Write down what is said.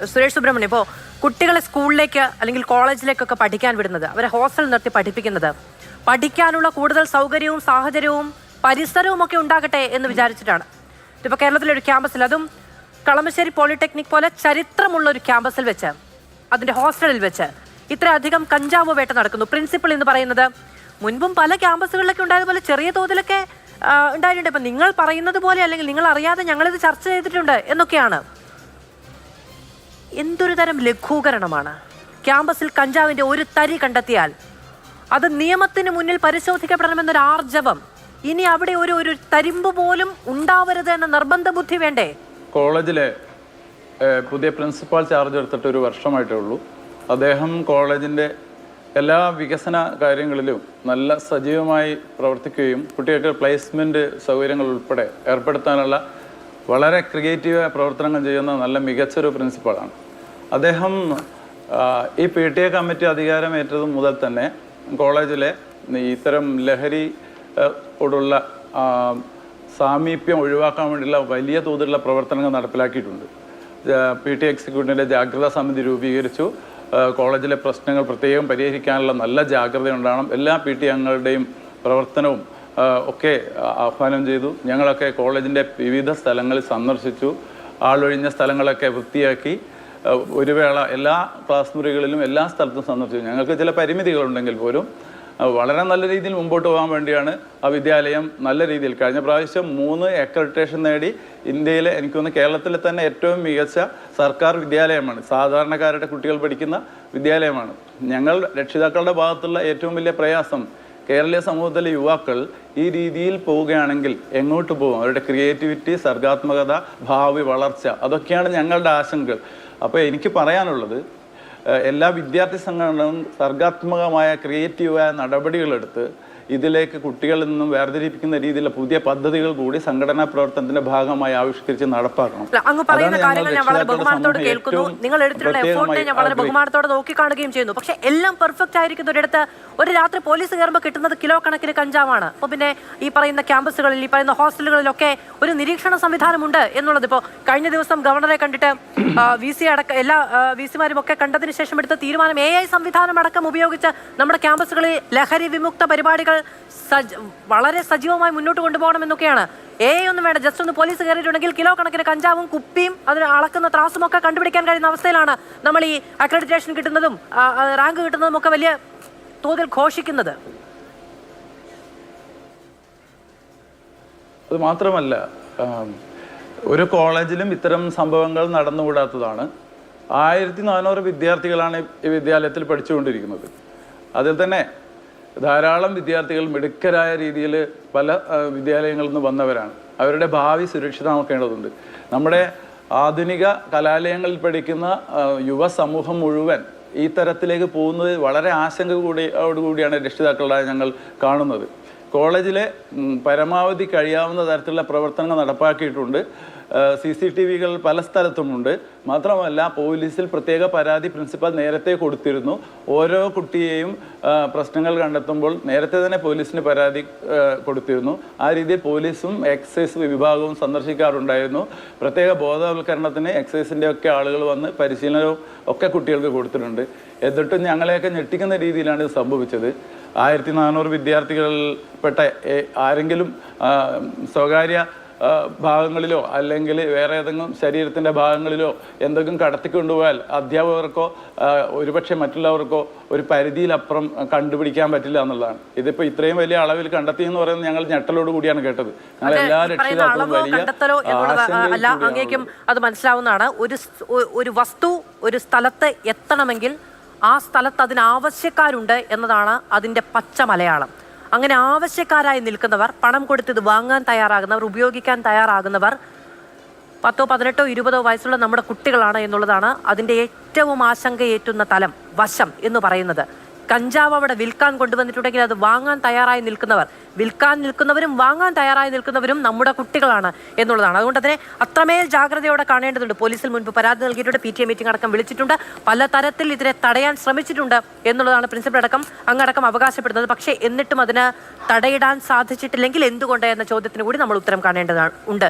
സുരേഷ് സുബ്രഹ്മണ്യം, ഇപ്പോൾ കുട്ടികളെ സ്കൂളിലേക്ക് അല്ലെങ്കിൽ കോളേജിലേക്കൊക്കെ പഠിക്കാൻ വിടുന്നത്, അവരെ ഹോസ്റ്റൽ നിർത്തി പഠിപ്പിക്കുന്നത് പഠിക്കാനുള്ള കൂടുതൽ സൗകര്യവും സാഹചര്യവും പരിസരവും ഒക്കെ ഉണ്ടാകട്ടെ എന്ന് വിചാരിച്ചിട്ടാണ്. ഇപ്പോൾ കേരളത്തിലൊരു ക്യാമ്പസിൽ, അതും കളമശ്ശേരി പോളിടെക്നിക് പോലെ ചരിത്രമുള്ള ഒരു ക്യാമ്പസിൽ വെച്ച്, അതിൻ്റെ ഹോസ്റ്റലിൽ വെച്ച് ഇത്രയധികം കഞ്ചാവ് വേട്ട നടക്കുന്നു. പ്രിൻസിപ്പൽ എന്ന് പറയുന്നത് മുൻപും പല ക്യാമ്പസുകളിലൊക്കെ ഉണ്ടായതുപോലെ ചെറിയ തോതിലൊക്കെ ഉണ്ടായിട്ടുണ്ട്. ഇപ്പം നിങ്ങൾ പറയുന്നത് പോലെ അല്ലെങ്കിൽ നിങ്ങൾ അറിയാതെ ഞങ്ങളിത് ചർച്ച ചെയ്തിട്ടുണ്ട് എന്നൊക്കെയാണ്. എന്തൊരു തരം ലഘൂകരണമാണ്! ക്യാമ്പസിൽ കഞ്ചാവിൻ്റെ ഒരു തരി കണ്ടെത്തിയാൽ അത് നിയമത്തിന് മുന്നിൽ പരിശോധിക്കപ്പെടണമെന്നൊരു ആർജവം. ഇനി അവിടെ ഒരു തരിമ്പ് പോലും ഉണ്ടാവരുത് എന്ന നിർബന്ധ ബുദ്ധി വേണ്ടേ? കോളേജിലെ പുതിയ പ്രിൻസിപ്പാൾ ചാർജ് എടുത്തിട്ട് ഒരു വർഷമായിട്ടേ ഉള്ളൂ. അദ്ദേഹം കോളേജിൻ്റെ എല്ലാ വികസന കാര്യങ്ങളിലും നല്ല സജീവമായി പ്രവർത്തിക്കുകയും കുട്ടികൾക്ക് പ്ലേസ്മെൻറ്റ് സൗകര്യങ്ങൾ ഉൾപ്പെടെ ഏർപ്പെടുത്താനുള്ള വളരെ ക്രിയേറ്റീവായ പ്രവർത്തനങ്ങൾ ചെയ്യുന്ന നല്ല മികച്ചൊരു പ്രിൻസിപ്പാളാണ് അദ്ദേഹം. ഈ PTA കമ്മിറ്റി അധികാരമേറ്റത് മുതൽ തന്നെ കോളേജിലെ ഇത്തരം ലഹരിയോടുള്ള സാമീപ്യം ഒഴിവാക്കാൻ വേണ്ടിയുള്ള വലിയ തോതിലുള്ള പ്രവർത്തനങ്ങൾ നടപ്പിലാക്കിയിട്ടുണ്ട്. PTA എക്സിക്യൂട്ടീവിൻ്റെ ജാഗ്രതാ സമിതി രൂപീകരിച്ചു. കോളേജിലെ പ്രശ്നങ്ങൾ പ്രത്യേകം പരിഹരിക്കാനുള്ള നല്ല ജാഗ്രത ഉണ്ടാകണം. എല്ലാ PTA അംഗങ്ങളുടെയും പ്രവർത്തനവും ഒക്കെ ആഹ്വാനം ചെയ്തു. ഞങ്ങളൊക്കെ കോളേജിൻ്റെ വിവിധ സ്ഥലങ്ങളിൽ സന്ദർശിച്ചു. ആളൊഴിഞ്ഞ സ്ഥലങ്ങളൊക്കെ വൃത്തിയാക്കി. ഒരു വേള എല്ലാ ക്ലാസ് മുറികളിലും എല്ലാ സ്ഥലത്തും സന്ദർശിച്ചു. ഞങ്ങൾക്ക് ചില പരിമിതികളുണ്ടെങ്കിൽ പോലും വളരെ നല്ല രീതിയിൽ മുമ്പോട്ട് പോകാൻ വേണ്ടിയാണ് ആ വിദ്യാലയം നല്ല രീതിയിൽ കഴിഞ്ഞ പ്രാവശ്യം 3 അക്രഡിറ്റേഷൻ നേടി ഇന്ത്യയിലെ, എനിക്കൊന്ന് കേരളത്തിലെ തന്നെ ഏറ്റവും മികച്ച സർക്കാർ വിദ്യാലയമാണ്. സാധാരണക്കാരുടെ കുട്ടികൾ പഠിക്കുന്ന വിദ്യാലയമാണ്. ഞങ്ങൾ രക്ഷിതാക്കളുടെ ഭാഗത്തുള്ള ഏറ്റവും വലിയ പ്രയാസം, കേരളീയ സമൂഹത്തിലെ യുവാക്കൾ ഈ രീതിയിൽ പോവുകയാണെങ്കിൽ എങ്ങോട്ട് പോകും? അവരുടെ ക്രിയേറ്റിവിറ്റി, സർഗാത്മകത, ഭാവി വളർച്ച, അതൊക്കെയാണ് ഞങ്ങളുടെ ആശങ്കകൾ. അപ്പോൾ എനിക്ക് പറയാനുള്ളത്, എല്ലാ വിദ്യാർത്ഥി സംഘടനകളും സർഗാത്മകമായ ക്രിയേറ്റീവായ നടപടികളെടുത്ത് ഇതിലേക്ക് കുട്ടികളിൽ നിന്നും വേർതിരിപ്പിക്കുന്ന രീതിയിലുള്ള പുതിയ പദ്ധതികൾ കൂടി സംഘടനാ പ്രവർത്തനത്തിന്റെ ഭാഗമായി ആവിഷ്കരിച്ച് നടപ്പാക്കണം. അങ്ങ് പറയുന്ന കാര്യങ്ങൾ ഞാൻ വളരെ ബഹുമാനത്തോടെ കേൾക്കുന്നു. നിങ്ങൾ എടുത്തിട്ടുള്ള എഫോർട്ട് ഞാൻ വളരെ ബഹുമാനത്തോടെ നോക്കിക്കാണുകയും ചെയ്യുന്നു. പക്ഷെ എല്ലാം പെർഫെക്റ്റ് ആയിരിക്കുന്ന ഒരിടത്ത് ഒരു രാത്രി പോലീസ് കയറുമ്പോൾ കിട്ടുന്നത് കിലോ കണക്കിന് കഞ്ചാവാണ്. അപ്പോൾ പിന്നെ ഈ പറയുന്ന ക്യാമ്പസുകളിൽ, ഈ പറയുന്ന ഹോസ്റ്റലുകളിലൊക്കെ ഒരു നിരീക്ഷണ സംവിധാനമുണ്ട് എന്നുള്ളത്. ഇപ്പോൾ കഴിഞ്ഞ ദിവസം ഗവർണറെ കണ്ടിട്ട് VC അടക്കം എല്ലാ VC-മാരും ഒക്കെ കണ്ടതിന് ശേഷം എടുത്ത തീരുമാനം AI സംവിധാനം അടക്കം ഉപയോഗിച്ച് നമ്മുടെ ക്യാമ്പസുകളിൽ ലഹരി വിമുക്ത പരിപാടികൾ വളരെ സജീവമായി മുന്നോട്ട് കൊണ്ടുപോകണം എന്നൊക്കെയാണ്. AI ഒന്നും വേണ്ട, ജസ്റ്റ് ഒന്ന് പോലീസ് കയറിയിട്ടുണ്ടെങ്കിൽ കിലോ കണക്കിന് കഞ്ചാവും കുപ്പിയും അതിന് അളക്കുന്ന ത്രാസും ഒക്കെ കണ്ടുപിടിക്കാൻ കഴിയുന്ന അവസ്ഥയിലാണ് നമ്മൾ ഈ അക്രഡിറ്റേഷൻ കിട്ടുന്നതും റാങ്ക് കിട്ടുന്നതും ഒക്കെ വലിയ തോതിൽ ഘോഷിക്കുന്നത്. അത് മാത്രമല്ല, ഒരു കോളേജിലും ഇത്തരം സംഭവങ്ങൾ നടന്നുകൂടാത്തതാണ്. 1400 വിദ്യാർത്ഥികളാണ് ഈ വിദ്യാലയത്തിൽ പഠിച്ചുകൊണ്ടിരിക്കുന്നത്. അതിൽ തന്നെ ധാരാളം വിദ്യാർത്ഥികൾ മിടുക്കരായ രീതിയിൽ പല വിദ്യാലയങ്ങളിൽ നിന്ന് വന്നവരാണ്. അവരുടെ ഭാവി സുരക്ഷിതമാക്കേണ്ടതുണ്ട്. നമ്മുടെ ആധുനിക കലാലയങ്ങളിൽ പഠിക്കുന്ന യുവസമൂഹം മുഴുവൻ ഈ തരത്തിലേക്ക് പോകുന്നത് വളരെ ആശങ്കയോടുകൂടിയാണ് രക്ഷിതാക്കളായ ഞങ്ങൾ കാണുന്നത്. കോളേജിലെ പരമാവധി കഴിയാവുന്ന തരത്തിലുള്ള പ്രവർത്തനങ്ങൾ നടപ്പാക്കിയിട്ടുണ്ട്. CCTV-കൾ പല സ്ഥലത്തുമുണ്ട്. മാത്രമല്ല, പോലീസിൽ പ്രത്യേക പരാതി പ്രിൻസിപ്പൽ നേരത്തെ കൊടുത്തിരുന്നു. ഓരോ കുട്ടിയെയും പ്രശ്നങ്ങൾ കണ്ടെത്തുമ്പോൾ നേരത്തെ തന്നെ പോലീസിന് പരാതി കൊടുത്തിരുന്നു. ആ രീതിയിൽ പോലീസും എക്സൈസ് വിഭാഗവും സന്ദർശിക്കാറുണ്ടായിരുന്നു. പ്രത്യേക ബോധവൽക്കരണത്തിന് എക്സൈസിൻ്റെ ഒക്കെ ആളുകൾ വന്ന് പരിശീലനവും ഒക്കെ കുട്ടികൾക്ക് കൊടുത്തിട്ടുണ്ട്. എന്നിട്ടും ഞങ്ങളെയൊക്കെ ഞെട്ടിക്കുന്ന രീതിയിലാണ് ഇത് സംഭവിച്ചത്. 1400 വിദ്യാർത്ഥികളിൽപ്പെട്ട ആരെങ്കിലും സ്വകാര്യ ഭാഗങ്ങളിലോ അല്ലെങ്കിൽ വേറെ ഏതെങ്കിലും ശരീരത്തിൻ്റെ ഭാഗങ്ങളിലോ എന്തെങ്കിലും കടത്തിക്കൊണ്ടുപോയാൽ അധ്യാപകർക്കോ ഒരുപക്ഷെ മറ്റുള്ളവർക്കോ ഒരു പരിധിയിലപ്പുറം കണ്ടുപിടിക്കാൻ പറ്റില്ല എന്നുള്ളതാണ്. ഇതിപ്പോൾ ഇത്രയും വലിയ അളവിൽ കണ്ടെത്തിയെന്ന് പറയുന്നത് ഞങ്ങൾ ഞെട്ടലോട് കൂടിയാണ് കേട്ടത്. ഞങ്ങൾ എല്ലാ രക്ഷിതാക്കളും അങ്ങേക്കും അത് മനസ്സിലാവുന്നതാണ്. ഒരു വസ്തു ഒരു സ്ഥലത്ത് എത്തണമെങ്കിൽ ആ സ്ഥലത്ത് അതിന് ആവശ്യക്കാരുണ്ട് എന്നതാണ് അതിൻ്റെ പച്ച മലയാളം. അങ്ങനെ ആവശ്യക്കാരായി നിൽക്കുന്നവർ, പണം കൊടുത്തത് വാങ്ങാൻ തയ്യാറാകുന്നവർ, ഉപയോഗിക്കാൻ തയ്യാറാകുന്നവർ 10, 18, 20 വയസ്സുള്ള നമ്മുടെ കുട്ടികളാണ് എന്നുള്ളതാണ് അതിൻ്റെ ഏറ്റവും ആശങ്കയേറ്റുന്ന തലം, വശം എന്ന് പറയുന്നത്. കഞ്ചാവ് അവിടെ വിൽക്കാൻ കൊണ്ടുവന്നിട്ടുണ്ടെങ്കിൽ അത് വാങ്ങാൻ തയ്യാറായി നിൽക്കുന്നവർ, വിൽക്കാൻ നിൽക്കുന്നവരും വാങ്ങാൻ തയ്യാറായി നിൽക്കുന്നവരും നമ്മുടെ കുട്ടികളാണ് എന്നുള്ളതാണ്. അതുകൊണ്ട് തന്നെ അത്രമേൽ ജാഗ്രതയോടെ കാണേണ്ടതുണ്ട്. പോലീസിൽ മുൻപ് പരാതി നൽകിയിട്ടുണ്ട്, PTA മീറ്റിംഗ് അടക്കം വിളിച്ചിട്ടുണ്ട്, പലതരത്തിൽ ഇതിനെ തടയാൻ ശ്രമിച്ചിട്ടുണ്ട് എന്നുള്ളതാണ് പ്രിൻസിപ്പൽ അടക്കം അങ്ങടക്കം അവകാശപ്പെടുന്നത്. പക്ഷേ എന്നിട്ടും അതിന് തടയിടാൻ സാധിച്ചിട്ടില്ലെങ്കിൽ എന്തുകൊണ്ട് എന്ന ചോദ്യത്തിന് കൂടി നമ്മൾ ഉത്തരം കാണേണ്ടതാണ് ഉണ്ട്.